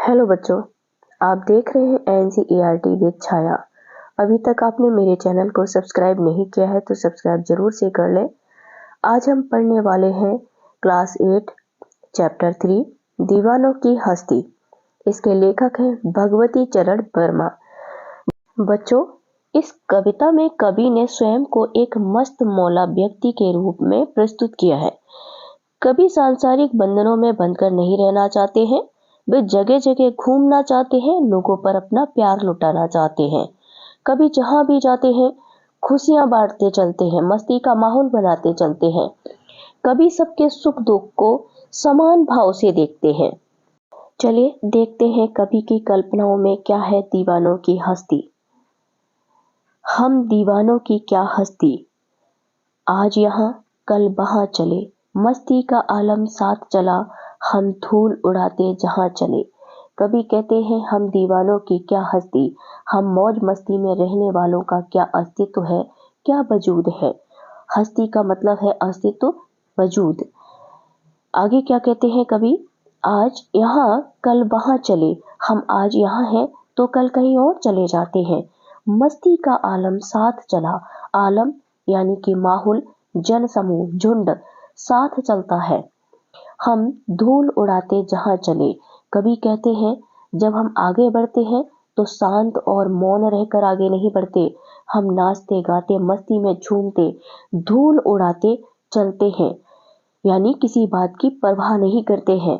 Hello बच्चों, आप देख रहे हैं NCERT विद छाया। अभी तक आपने मेरे चैनल को सब्सक्राइब नहीं किया है तो सब्सक्राइब जरूर से कर लें। आज हम पढ़ने वाले हैं क्लास 8 चैप्टर 3 दीवानों की हस्ती। इसके लेखक हैं भगवती चरण वर्मा। बच्चों, इस कविता में कवि ने स्वयं को एक मस्त मौला व्यक्ति के रूप में प्रस्तुत किया है। कवि सांसारिक बंधनों में बंधकर नहीं रहना चाहते हैं, वे जगह जगह घूमना चाहते हैं, लोगों पर अपना प्यार लुटाना चाहते हैं। कभी जहां भी जाते हैं खुशियां बांटते चलते हैं, मस्ती का माहौल बनाते चलते हैं। कभी सबके सुख दुख को समान भाव से देखते हैं। चलिए देखते हैं कवि की कल्पनाओं में क्या है दीवानों की हस्ती। हम दीवानों की क्या हस्ती, आज यहाँ कल वहां चले, मस्ती का आलम साथ चला, हम धूल उड़ाते जहां चले। कभी कहते हैं हम दीवानों की क्या हस्ती, हम मौज मस्ती में रहने वालों का क्या अस्तित्व है, क्या वजूद है। हस्ती का मतलब है अस्तित्व, वजूद। आगे क्या कहते हैं कवि, आज यहाँ कल वहां चले, हम आज यहाँ हैं तो कल कहीं और चले जाते हैं। मस्ती का आलम साथ चला, आलम यानी कि माहौल, जन समूह, झुंड साथ चलता है। हम धूल उड़ाते जहां चले। कभी कहते हैं जब हम आगे बढ़ते हैं तो शांत और मौन रहकर आगे नहीं बढ़ते, हम नाचते गाते मस्ती में झूमते धूल उड़ाते चलते हैं, यानी किसी बात की परवाह नहीं करते हैं।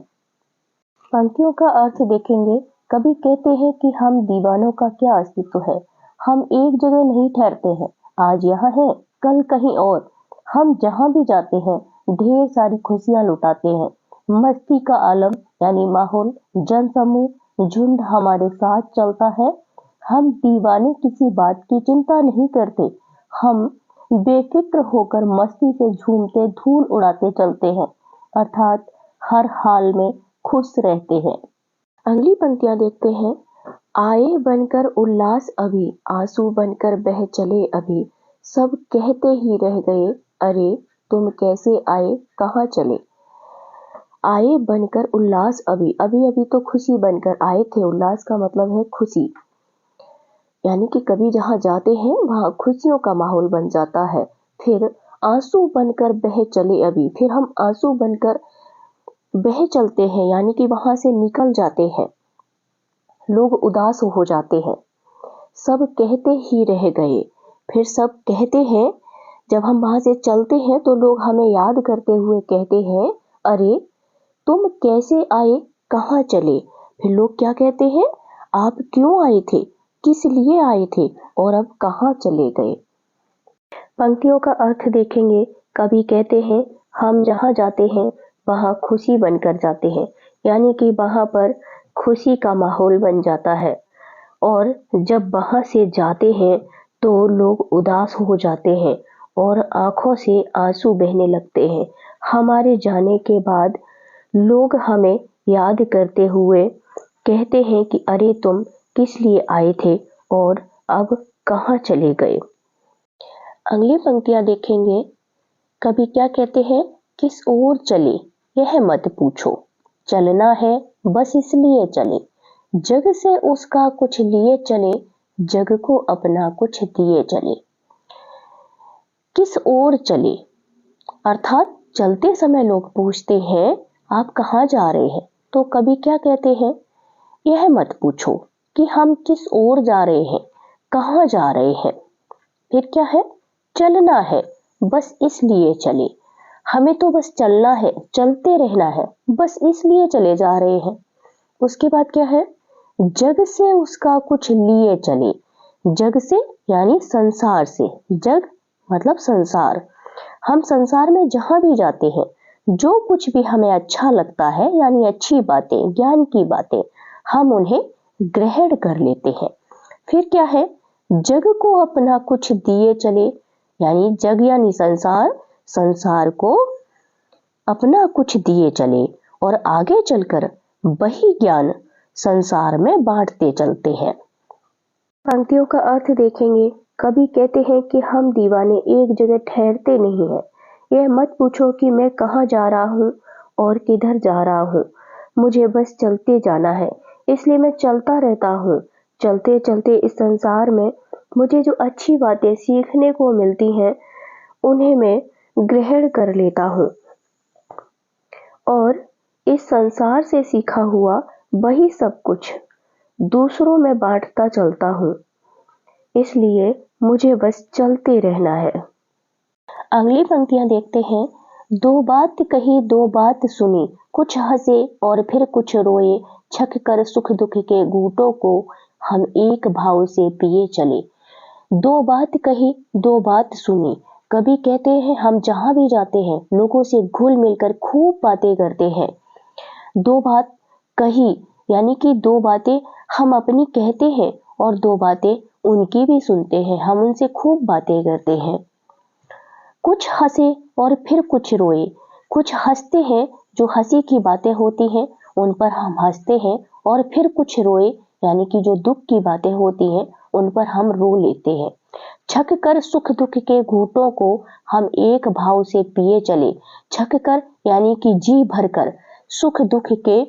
पंक्तियों का अर्थ देखेंगे। कभी कहते हैं कि हम दीवानों का क्या अस्तित्व है, हम एक जगह नहीं ठहरते हैं, आज यहाँ है कल कहीं और। हम जहाँ भी जाते हैं ढेर सारी खुशियां लुटाते हैं। मस्ती का आलम यानी माहौल, जन समूह, झुंड हमारे साथ चलता है। हम दीवाने किसी बात की चिंता नहीं करते, हम बेफिक्र होकर मस्ती से झूमते धूल उड़ाते चलते हैं, अर्थात हर हाल में खुश रहते हैं। अगली पंक्तियां देखते हैं। आए बनकर उल्लास अभी, आंसू बनकर बह चले अभी, सब कहते ही रह गए, अरे तुम कैसे आए कहाँ चले। आए बनकर उल्लास अभी, अभी अभी तो खुशी बनकर आए थे। उल्लास का मतलब है खुशी, यानी कि कभी जहाँ जाते हैं वहाँ खुशियों का माहौल बन जाता है। फिर आंसू बनकर बह चले अभी, फिर हम आंसू बनकर बह चलते हैं, यानी कि वहां से निकल जाते हैं, लोग उदास हो जाते हैं। सब कहते ही रह गए, फिर सब कहते हैं, जब हम वहां से चलते हैं तो लोग हमें याद करते हुए कहते हैं, अरे तुम कैसे आए कहाँ चले। फिर लोग क्या कहते हैं, आप क्यों आए थे, किस लिए आए थे और अब कहाँ चले गए। पंक्तियों का अर्थ देखेंगे। कभी कहते हैं हम जहाँ जाते हैं वहाँ खुशी बनकर जाते हैं, यानी कि वहाँ पर खुशी का माहौल बन जाता है, और जब वहाँ से जाते हैं तो लोग उदास हो जाते हैं और आंखों से आंसू बहने लगते हैं। हमारे जाने के बाद लोग हमें याद करते हुए कहते हैं कि अरे तुम किस लिए आए थे और अब कहाँ चले गए। अगली पंक्तियां देखेंगे। कभी क्या कहते हैं, किस ओर चले यह मत पूछो, चलना है बस इसलिए चले, जग से उसका कुछ लिए चले, जग को अपना कुछ दिए चले। किस ओर चले, अर्थात चलते समय लोग पूछते हैं आप कहाँ जा रहे हैं, तो कभी क्या कहते हैं, यह मत पूछो कि हम किस ओर जा रहे हैं, कहाँ जा रहे हैं। फिर क्या है, चलना है बस इसलिए चले, हमें तो बस चलना है, चलते रहना है, बस इसलिए चले जा रहे हैं। उसके बाद क्या है, जग से उसका कुछ लिए चले, जग से यानी संसार से, जग मतलब संसार। हम संसार में जहां भी जाते हैं, जो कुछ भी हमें अच्छा लगता है, यानी अच्छी बातें, ज्ञान की बातें, हम उन्हें ग्रहण कर लेते हैं। फिर क्या है, जग को अपना कुछ दिए चले, यानी जग यानी संसार, संसार को अपना कुछ दिए चले और आगे चलकर वही ज्ञान संसार में बांटते चलते हैं। पंक्तियों का अर्थ देखेंगे। कभी कहते हैं कि हम दीवाने एक जगह ठहरते नहीं हैं, यह मत पूछो कि मैं कहाँ जा रहा हूँ और किधर जा रहा हूँ, मुझे बस चलते जाना है, इसलिए मैं चलता रहता हूँ। चलते चलते इस संसार में मुझे जो अच्छी बातें सीखने को मिलती हैं, उन्हें मैं ग्रहण कर लेता हूँ और इस संसार से सीखा हुआ वही सब कुछ दूसरों में बांटता चलता हूँ। इसलिए मुझे बस चलते रहना है। अगली पंक्तियां देखते हैं। दो बात कही दो बात सुनी, कुछ हंसे और फिर कुछ रोए, छक कर सुख दुख के घूंटों को हम एक भाव से पिए चले। दो बात कही दो बात सुनी। कभी कहते हैं हम जहां भी जाते हैं लोगों से घुल मिलकर खूब बातें करते हैं। दो बात कही यानी कि दो बातें हम अपनी कहते हैं और दो बातें उनकी भी सुनते हैं, हम उनसे खूब बातें करते हैं। कुछ हंसे और फिर कुछ रोए। कुछ हंसते हैं, जो हंसी की बातें होती हैं उन पर हम हंसते हैं, और फिर कुछ रोए यानी कि जो दुख की बातें होती हैं उन पर हम रो लेते हैं। छक कर सुख दुख के घूंटों को हम एक भाव से पिए चले। छक कर यानी कि जी भरकर, सुख दुख के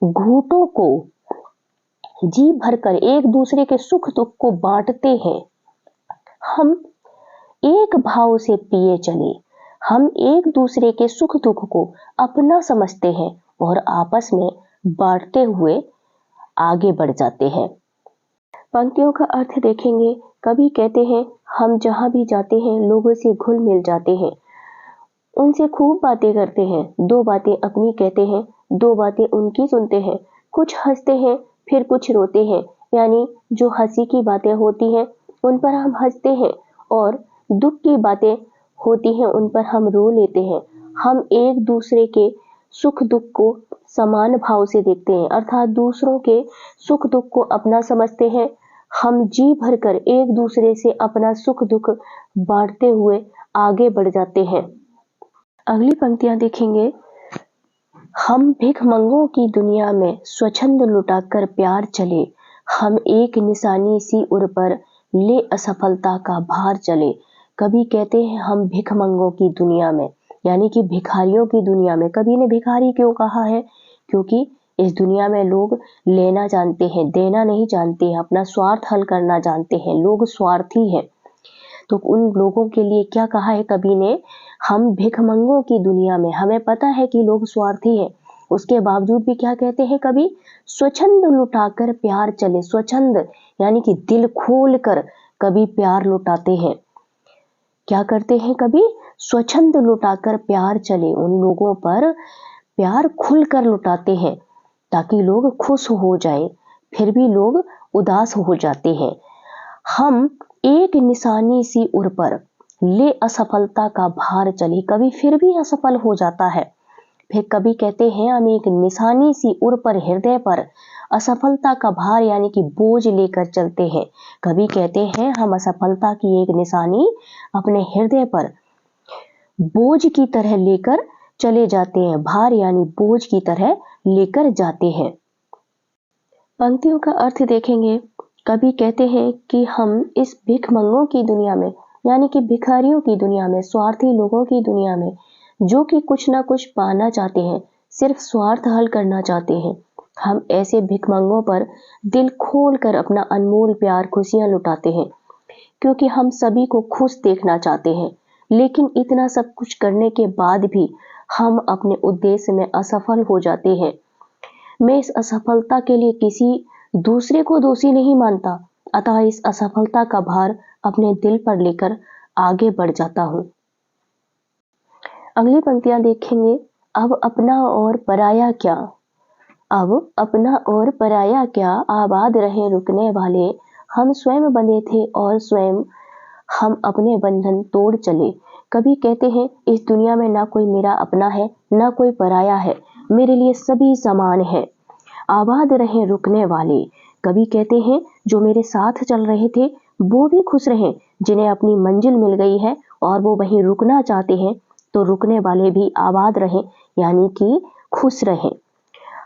घूंटों को जी भरकर एक दूसरे के सुख दुख को बांटते हैं। हम एक भाव से पिए चले। हम एक दूसरे के सुख दुख को अपना समझते हैं और आपस में बांटते हुए आगे बढ़ जाते हैं। पंक्तियों का अर्थ देखेंगे। कभी कहते हैं हम जहां भी जाते हैं लोगों से घुल मिल जाते हैं, उनसे खूब बातें करते हैं। दो बातें अपनी कहते हैं, दो बातें उनकी सुनते हैं। कुछ हंसते हैं फिर कुछ रोते हैं, यानी जो हंसी की बातें होती हैं उन पर हम हंसते हैं और दुख की बातें होती हैं उन पर हम रो लेते हैं। हम एक दूसरे के सुख दुख को समान भाव से देखते हैं, अर्थात दूसरों के सुख दुख को अपना समझते हैं। हम जी भरकर एक दूसरे से अपना सुख दुख बांटते हुए आगे बढ़ जाते हैं। अगली पंक्तियां देखेंगे। हम भिखमंगों की दुनिया में स्वच्छंद लुटाकर प्यार चले, हम एक निशानी सी उर पर ले असफलता का भार चले। कभी कहते हैं हम भिखमंगों की दुनिया में, यानी कि भिखारियों की दुनिया में। कभी ने भिखारी क्यों कहा है? क्योंकि इस दुनिया में लोग लेना जानते हैं, देना नहीं जानते हैं, अपना स्वार्थ हल करना जानते हैं, लोग स्वार्थी हैं। तो उन लोगों के लिए क्या कहा है कवि ने? हम भिखमंगों की दुनिया में। हमें पता है कि लोग स्वार्थी हैं, उसके बावजूद भी क्या कहते हैं कवि? स्वच्छंद लुटाकर प्यार चले। स्वच्छंद यानी कि दिल खोल कर कभी प्यार लुटाते हैं। क्या करते हैं कभी? स्वच्छंद लुटाकर प्यार चले। उन लोगों पर प्यार खुलकर लुटाते हैं ताकि लोग खुश हो जाएं, फिर भी लोग उदास हो जाते हैं। हम एक निशानी सी उर पर ले असफलता का भार चले। कभी फिर भी असफल हो जाता है। फिर कभी कहते हैं हम एक निशानी सी उर पर, हृदय पर असफलता का भार यानी कि बोझ लेकर चलते हैं। कभी कहते हैं हम असफलता की एक निशानी अपने हृदय पर बोझ की तरह लेकर चले जाते हैं। भार यानी बोझ की तरह लेकर जाते हैं। पंक्तियों का अर्थ देखेंगे। कभी कहते हैं कि हम इस भिखमंगों की दुनिया में, यानी कि भिखारियों की दुनिया में, स्वार्थी लोगों की दुनिया में, जो कि कुछ ना कुछ पाना चाहते हैं, सिर्फ स्वार्थ हल करना चाहते हैं, हम ऐसे भिखमंगों पर दिल खोल कर अपना अनमोल प्यार, खुशियां लुटाते हैं, क्योंकि हम सभी को खुश देखना चाहते हैं। लेकिन इतना सब कुछ करने के बाद भी हम अपने उद्देश्य में असफल हो जाते हैं। मैं इस असफलता के लिए किसी दूसरे को दोषी नहीं मानता, अतः इस असफलता का भार अपने दिल पर लेकर आगे बढ़ जाता हूँ। अगली पंक्तियां देखेंगे। अब अपना और पराया क्या, अब अपना और पराया क्या, आबाद रहे रुकने वाले, हम स्वयं बंधे थे और स्वयं हम अपने बंधन तोड़ चले। कभी कहते हैं इस दुनिया में ना कोई मेरा अपना है ना कोई पराया है, मेरे लिए सभी समान है। आबाद रहे रुकने वाले। कभी कहते हैं जो मेरे साथ चल रहे थे वो भी खुश रहें, जिन्हें अपनी मंजिल मिल गई है और वो वहीं रुकना चाहते हैं तो रुकने वाले भी आबाद रहें, यानी कि खुश रहें।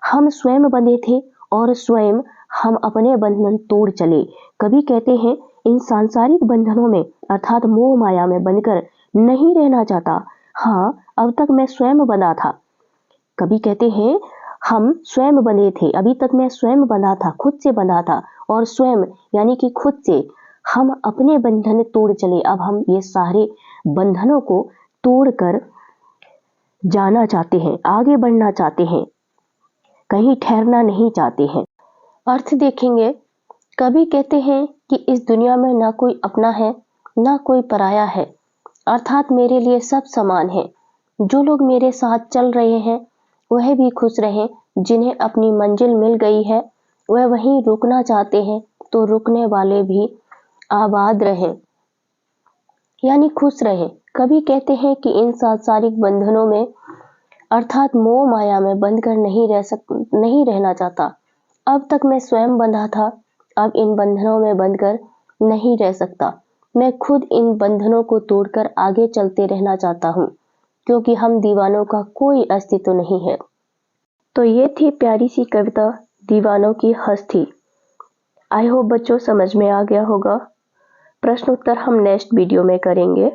हम स्वयं बंधे थे और स्वयं हम अपने बंधन तोड़ चले। कभी कहते हैं इन सांसारिक बंधनों में अर्थात मोह माया में बंधकर नहीं रहना चाहता। हाँ, अब तक मैं स्वयं बंधा था। कभी कहते हैं हम स्वयं बंधे थे, अभी तक मैं स्वयं बंधा था, खुद से बंधा था, और स्वयं यानी कि खुद से हम अपने बंधन तोड़ चले। अब हम ये सारे बंधनों को तोड़कर जाना चाहते हैं, आगे बढ़ना चाहते हैं, कहीं ठहरना नहीं चाहते हैं। अर्थ देखेंगे, कभी कहते हैं कि इस दुनिया में ना कोई अपना है ना कोई पराया है, अर्थात मेरे लिए सब समान है। जो लोग मेरे साथ चल रहे हैं वह भी खुश रहें, जिन्हें अपनी मंजिल मिल गई है वह वहीं रुकना चाहते हैं, तो रुकने वाले भी आबाद रहें, यानी खुश रहें। कभी कहते हैं कि इन सांसारिक बंधनों में अर्थात मोह माया में बंधकर नहीं रहना चाहता। अब तक मैं स्वयं बंधा था, अब इन बंधनों में बंधकर नहीं रह सकता। मैं खुद इन बंधनों को तोड़कर आगे चलते रहना चाहता हूँ, क्योंकि हम दीवानों का कोई अस्तित्व नहीं है। तो ये थी प्यारी सी कविता दीवानों की हस्ती। आई होप बच्चों समझ में आ गया होगा। प्रश्न उत्तर हम नेक्स्ट वीडियो में करेंगे।